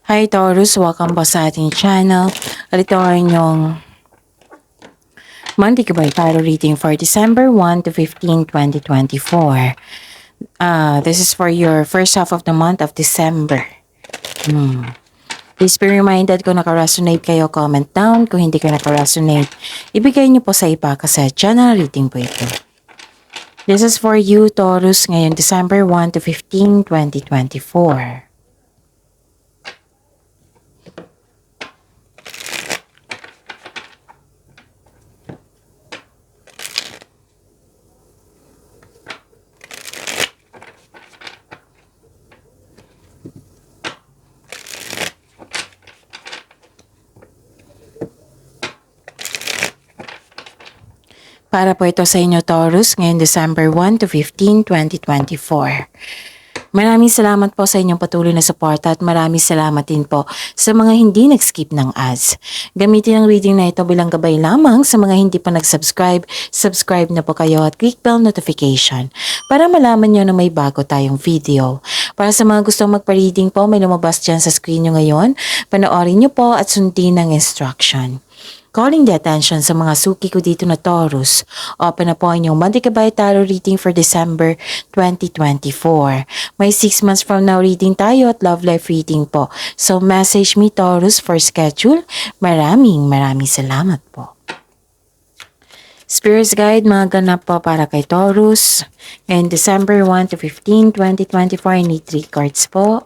Hi Taurus, welcome po sa ating channel. Ito ay inyong monthly Gabay Tarot reading for December 1 to 15, 2024. This is for your first half of the month of December. Please be reminded kung naka-resonate kayo, comment down. Kung hindi kayo naka-resonate, ibigay niyo po sa iba kasi channel reading po ito. This is for you Taurus ngayon December 1 to 15, 2024. Para po ito sa inyo Taurus ngayong December 1 to 15, 2024. Maraming salamat po sa inyong patuloy na suporta at maraming salamat din po sa mga hindi nag-skip ng ads. Gamitin ang reading na ito bilang gabay lamang sa mga hindi pa nag-subscribe. Subscribe na po kayo at click bell notification para malaman nyo na may bago tayong video. Para sa mga gustong magpa-reading po, may lumabas dyan sa screen nyo ngayon. Panoorin nyo po at sundin ang instruction. Calling the attention sa mga suki ko dito na Taurus. Open na po ang inyong monthly Gabay Tarot reading for December 2024. May 6 months from now reading tayo at love life reading po. So message me Taurus for schedule. Maraming salamat po. Spirits Guide, mga ganap po para kay Taurus. Ngayon December 1 to 15, 2024, I need 3 cards po.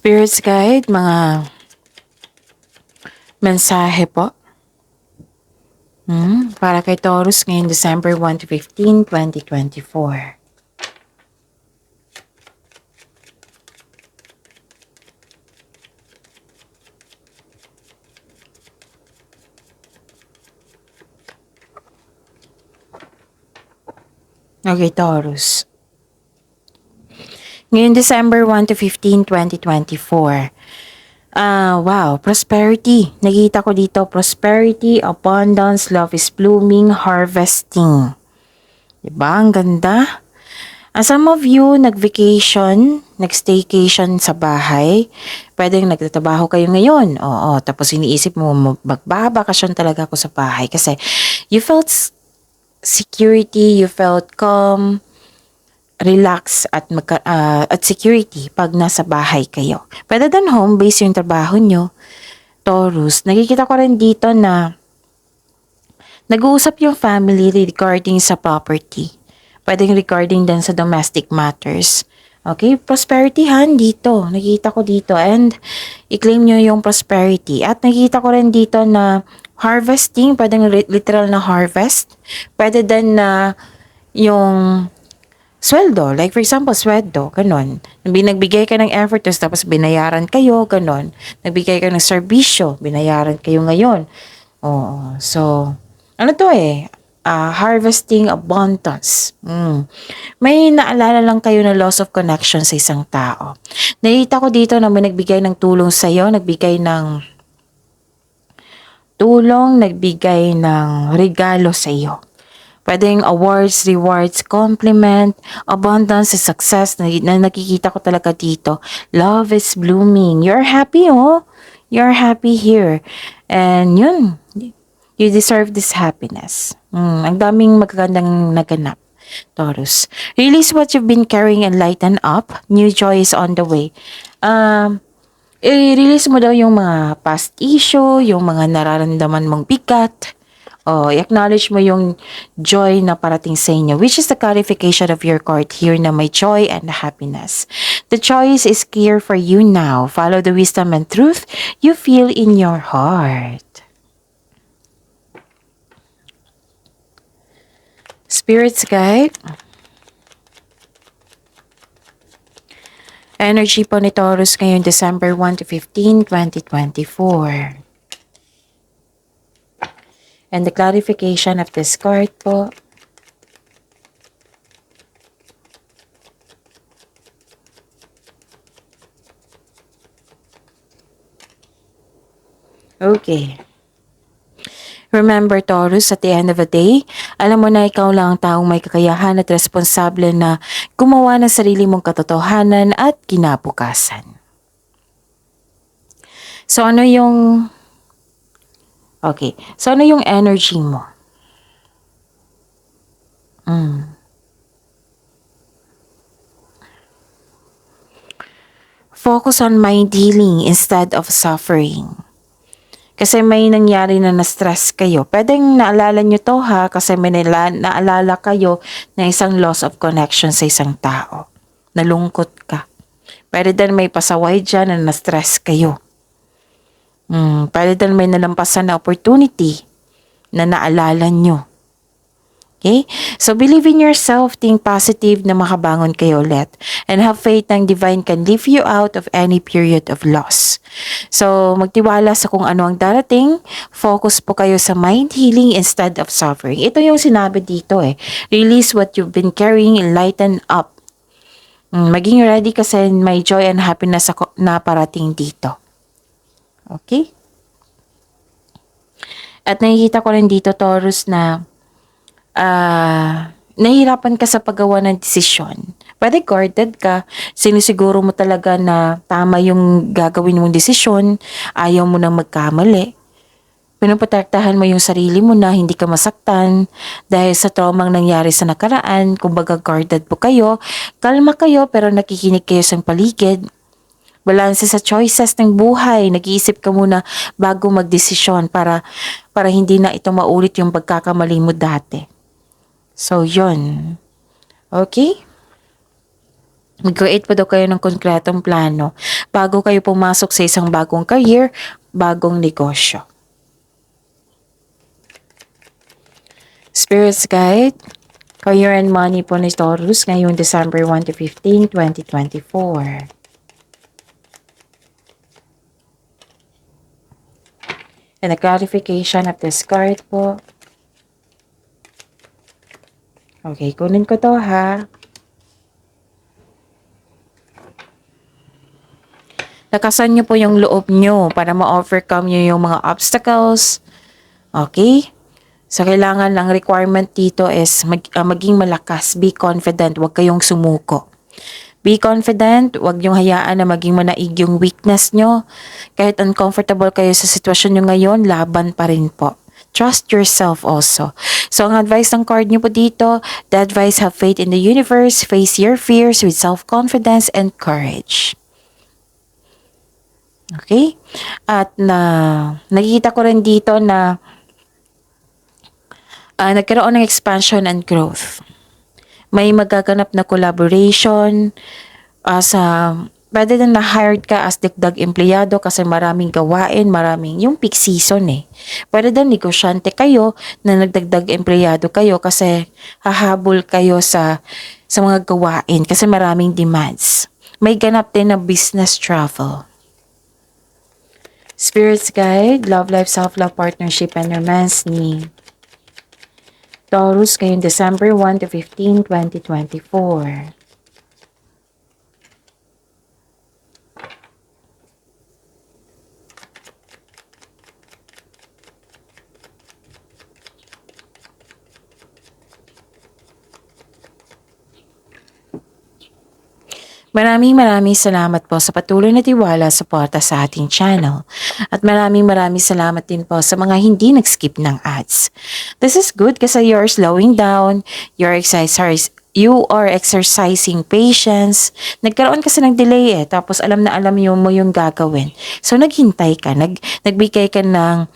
Spirits Guide, mga mensahe po. Para kay Taurus ngayon December 1 to 15, 2024. Okay, Taurus. Ngayon December 1 to 15, 2024. Wow, prosperity. Nakita ko dito, prosperity, abundance, love is blooming, harvesting. Diba? Ang ganda. Some of you, nag-vacation, nag-staycation sa bahay. Pwedeng nagtatrabaho kayo ngayon. Oo, tapos iniisip mo, magbabakasyon talaga ako sa bahay. Kasi you felt security, you felt calm, relax at security pag nasa bahay kayo. Pwede than home base yung trabaho nyo. Taurus, nakikita ko rin dito na nag-uusap yung family regarding sa property. Pwedeng regarding din sa domestic matters. Okay, prosperity han dito. Nakikita ko dito and i-claim nyo yung prosperity. At nakikita ko rin dito na harvesting, pwedeng literal na harvest. Pwede din na yung sweldo, like for example, sweldo, ganon. Nagbigay ka ng effort, tapos binayaran kayo, ganon. Nagbigay ka ng serbisyo, binayaran kayo ngayon. Oo, so, ano to harvesting abundance. May naalala lang kayo na loss of connection sa isang tao. Nakita ko dito na may nagbigay ng tulong sa'yo, nagbigay ng tulong, nagbigay ng regalo sa iyo. Pwedeng awards, rewards, compliment, abundance, success na nakikita ko talaga dito. Love is blooming. You're happy, oh. You're happy here. And yun, you deserve this happiness. Ang daming magagandang naganap. Taurus. Release what you've been carrying and lighten up. New joy is on the way. I-release mo daw yung mga past issue, yung mga nararamdaman mong bigat. I-acknowledge mo yung joy na parating sa inyo, which is the clarification of your card here na may joy and happiness. The choice is clear for you now. Follow the wisdom and truth you feel in your heart. Spirits guide. Energy po ni Taurus ngayon December 1 to 15, 2024. And the clarification of this card po. Okay. Remember Taurus, at the end of the day, alam mo na ikaw lang ang taong may kakayahan at responsable na gumawa ng sarili mong katotohanan at kinabukasan. So ano yung energy mo? Focus on mind healing instead of suffering. Kasi may nangyari na na-stress kayo. Pwedeng naalala nyo to ha, kasi may naalala kayo na isang loss of connection sa isang tao. Nalungkot ka. Pwede din may pasaway dyan na na-stress kayo. Pwede din may nalampasan na opportunity na naalala nyo. Okay? So, believe in yourself, think positive na makabangon kayo ulit. And have faith ng divine can lift you out of any period of loss. So, magtiwala sa kung ano ang darating. Focus po kayo sa mind healing instead of suffering. Ito yung sinabi dito eh. Release what you've been carrying and lighten up. Maging ready kasi may joy and happiness na parating dito. Okay? At nakikita ko rin dito, Taurus, na nahihirapan ka sa paggawa ng desisyon. Pwede guarded ka, sinisiguro mo talaga na tama yung gagawin mong desisyon, ayaw mo nang magkamali. Pinoprotektahan mo yung sarili mo na hindi ka masaktan dahil sa traumang nangyari sa nakaraan. Kumbaga guarded po kayo, kalma kayo pero nakikinig kayo sa paligid. Balanse sa choices ng buhay, nag-iisip ka muna bago magdesisyon para hindi na ito maulit yung pagkakamali mo dati. So, yun. Okay? Mag-create pa daw kayo ng konkretong plano bago kayo pumasok sa isang bagong career, bagong negosyo. Spirits Guide, Career and Money po ni Taurus ngayong December 1 to 15, 2024. And a clarification of this card po. Okay, kunin ko to ha. Lakasan nyo po yung loob nyo para ma-overcome nyo yung mga obstacles. Okay? So, kailangan ang requirement dito is maging malakas. Be confident. Huwag kayong sumuko. Be confident. Huwag nyong hayaan na maging manaig yung weakness nyo. Kahit uncomfortable kayo sa sitwasyon nyo ngayon, laban pa rin po. Trust yourself also. So, ang advice ng card nyo po dito, the advice, have faith in the universe, face your fears with self-confidence and courage. Okay? At nakikita ko rin dito na nagkaroon ng expansion and growth. May magaganap na collaboration pwede din na-hired ka as dagdag empleyado kasi maraming gawain, maraming yung peak season eh. Pwede din negosyante kayo na nagdagdag empleyado kayo kasi hahabol kayo sa mga gawain kasi maraming demands. May ganap din na business travel. Spirits Guide, Love Life, Self-Love, Partnership, and Romance ni Taurus ngayong December 1 to 15, 2024. Maraming salamat po sa patuloy na tiwala sa suporta sa ating channel. At maraming salamat din po sa mga hindi nag-skip ng ads. This is good kasi you're slowing down, you are exercising patience. Nagkaroon kasi ng delay tapos alam mo yung gagawin. So naghintay ka, nagbigay ka ng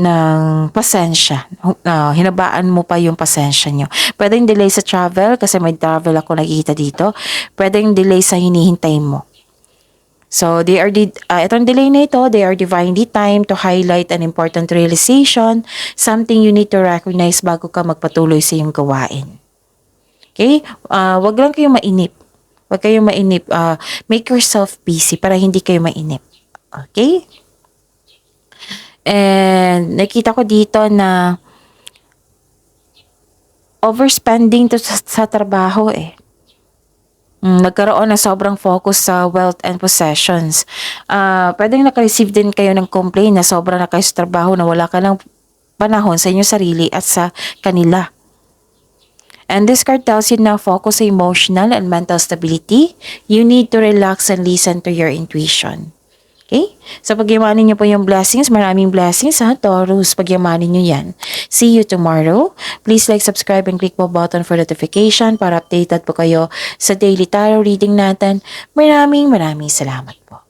ng pasensya. Hinabaan mo pa yung pasensya nyo. Pwedeng delay sa travel kasi may travel ako nakikita dito. Pwedeng delay sa hinihintay mo. So, itong delay na ito, they are divinely timed to highlight an important realization, something you need to recognize bago ka magpatuloy sa iyong gawain. Okay? Wag lang kayong mainip. Wag kayong mainip. Make yourself busy para hindi kayo mainip. Okay? And nakita ko dito na overspending to sa trabaho eh. Nagkaroon ng sobrang focus sa wealth and possessions. Pwedeng naka-receive din kayo ng complaint na sobrang na kayo sa trabaho na wala ka ng panahon sa inyong sarili at sa kanila. And this card tells you na focus sa emotional and mental stability. You need to relax and listen to your intuition. Okay? So, pagyamanin nyo po yung blessings. Maraming blessings ha, Taurus. Pagyamanin nyo yan. See you tomorrow. Please like, subscribe, and click po button for notification para updated po kayo sa daily tarot reading natin. Maraming salamat po.